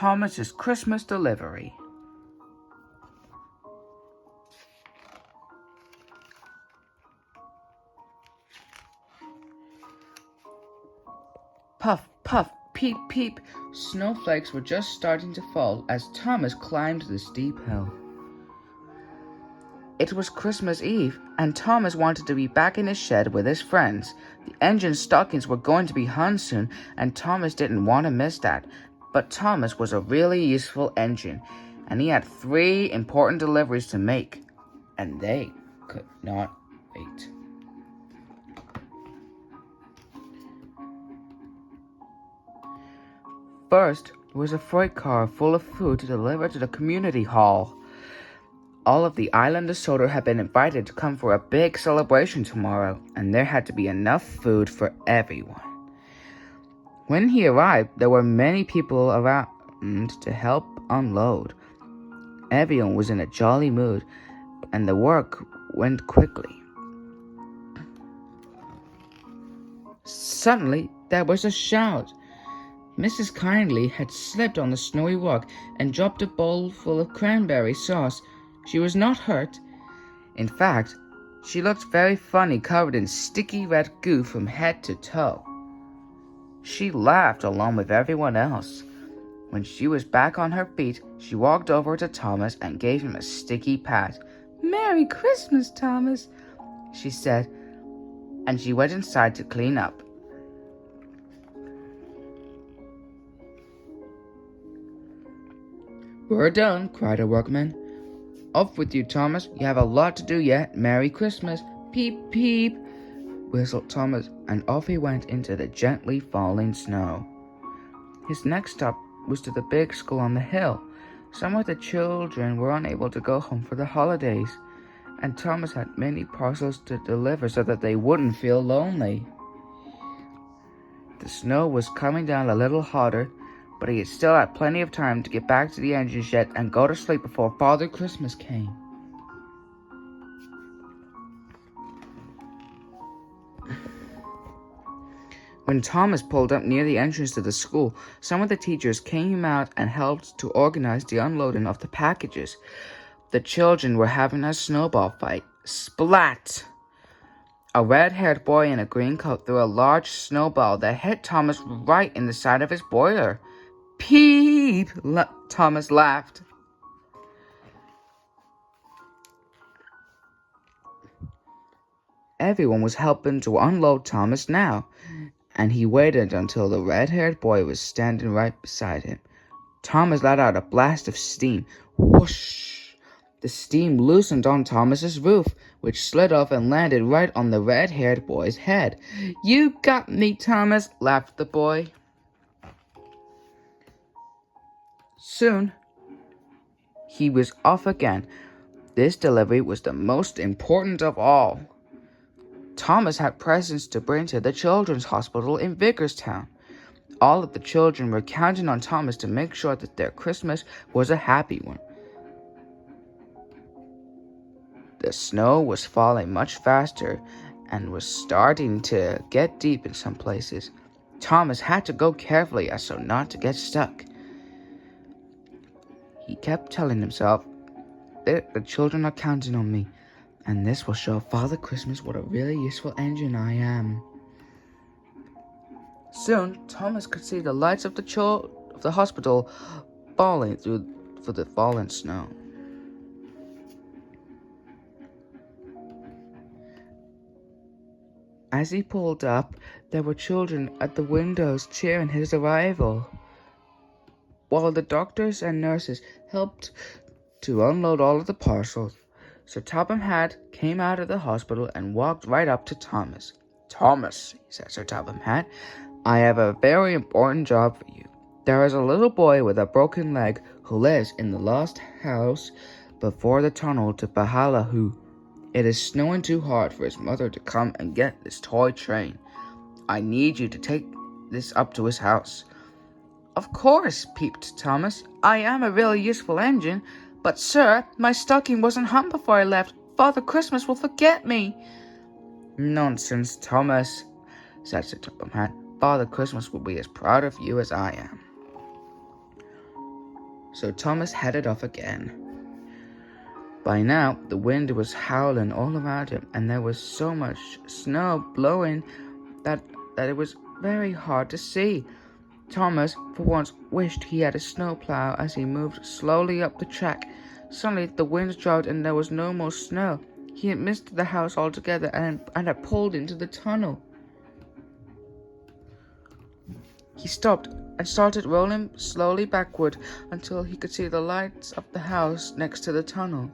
Thomas's Christmas delivery. Puff, puff, peep, peep. Snowflakes were just starting to fall as Thomas climbed the steep hill. It was Christmas Eve, and Thomas wanted to be back in his shed with his friends. The engine stockings were going to be hung soon, and Thomas didn't want to miss that. But Thomas was a really useful engine, and he had 3 important deliveries to make, and they could not wait. First was a freight car full of food to deliver to the community hall. All of the islanders Soder had been invited to come for a big celebration tomorrow, and there had to be enough food for everyone. When he arrived, there were many people around to help unload. Everyone was in a jolly mood, and the work went quickly. Suddenly, there was a shout. Mrs. Kindly had slipped on the snowy walk and dropped a bowl full of cranberry sauce. She was not hurt. In fact, she looked very funny, covered in sticky red goo from head to toe. She laughed along with everyone else. When she was back on her feet, she walked over to Thomas and gave him a sticky pat. "Merry Christmas, Thomas," she said, and she went inside to clean up. "We're done," cried a workman. "Off with you, Thomas. You have a lot to do yet. Merry Christmas." "Peep, peep," whistled Thomas, and off he went into the gently falling snow. His next stop was to the big school on the hill. Some of the children were unable to go home for the holidays, and Thomas had many parcels to deliver so that they wouldn't feel lonely. The snow was coming down a little harder, but he still had plenty of time to get back to the engine shed and go to sleep before Father Christmas came. When Thomas pulled up near the entrance to the school, some of the teachers came out and helped to organize the unloading of the packages. The children were having a snowball fight. Splat! A red-haired boy in a green coat threw a large snowball that hit Thomas right in the side of his boiler. "Peep!" Thomas laughed. Everyone was helping to unload Thomas now, and he waited until the red-haired boy was standing right beside him. Thomas let out a blast of steam. Whoosh! The steam loosened on Thomas's roof, which slid off and landed right on the red-haired boy's head. "You got me, Thomas," laughed the boy. Soon, he was off again. This delivery was the most important of all. Thomas had presents to bring to the children's hospital in Vicarstown. All of the children were counting on Thomas to make sure that their Christmas was a happy one. The snow was falling much faster and was starting to get deep in some places. Thomas had to go carefully so not to get stuck. He kept telling himself, "The children are counting on me, and this will show Father Christmas what a really useful engine I am." Soon, Thomas could see the lights of the hospital falling through the fallen snow. As he pulled up, there were children at the windows cheering his arrival, while the doctors and nurses helped to unload all of the parcels. Sir Topham Hatt came out of the hospital and walked right up to Thomas. "Thomas," said Sir Topham Hatt, "I have a very important job for you. There is a little boy with a broken leg who lives in the lost house before the tunnel to Bahallahu. It is snowing too hard for his mother to come and get this toy train. I need you to take this up to his house." "Of course," peeped Thomas. "I am a really useful engine. But, sir, my stocking wasn't hung before I left. Father Christmas will forget me." "Nonsense, Thomas," said Sir Topham Hatt. "Father Christmas will be as proud of you as I am." So Thomas headed off again. By now, the wind was howling all around him, and there was so much snow blowing that it was very hard to see. Thomas, for once, wished he had a snowplow as he moved slowly up the track. Suddenly, the wind dropped and there was no more snow. He had missed the house altogether and had pulled into the tunnel. He stopped and started rolling slowly backward until he could see the lights of the house next to the tunnel.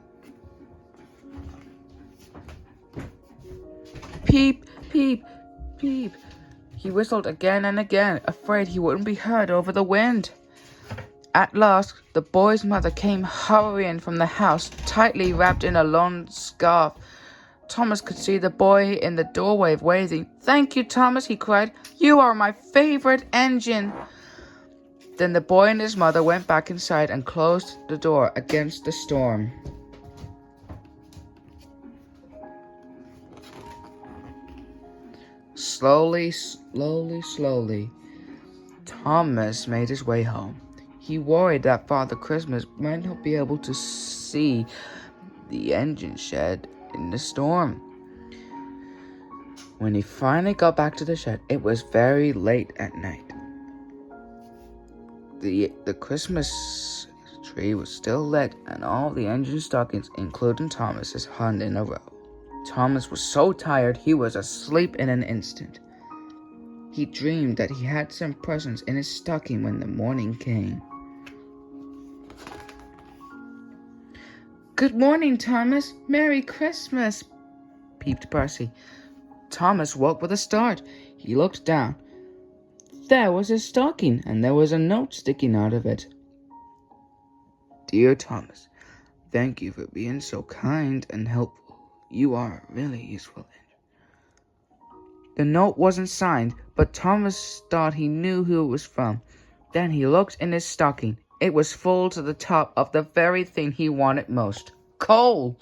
Peep, peep, peep. He whistled again and again, afraid he wouldn't be heard over the wind. At last, the boy's mother came hurrying from the house, tightly wrapped in a long scarf. Thomas could see the boy in the doorway waving. "Thank you, Thomas," he cried. "You are my favorite engine." Then the boy and his mother went back inside and closed the door against the storm. Slowly, Thomas made his way home. He worried that Father Christmas might not be able to see the engine shed in the storm. When he finally got back to the shed, it was very late at night. The Christmas tree was still lit, and all the engine stockings, including Thomas's, hung in a row. Thomas was so tired he was asleep in an instant. He dreamed that he had some presents in his stocking when the morning came. "Good morning, Thomas. Merry Christmas," peeped Percy. Thomas woke with a start. He looked down. There was his stocking, and there was a note sticking out of it. "Dear Thomas, thank you for being so kind and helpful. You are really useful." The note wasn't signed, but Thomas thought he knew who it was from. Then he looked in his stocking. It was full to the top of the very thing he wanted most: coal.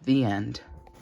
The end.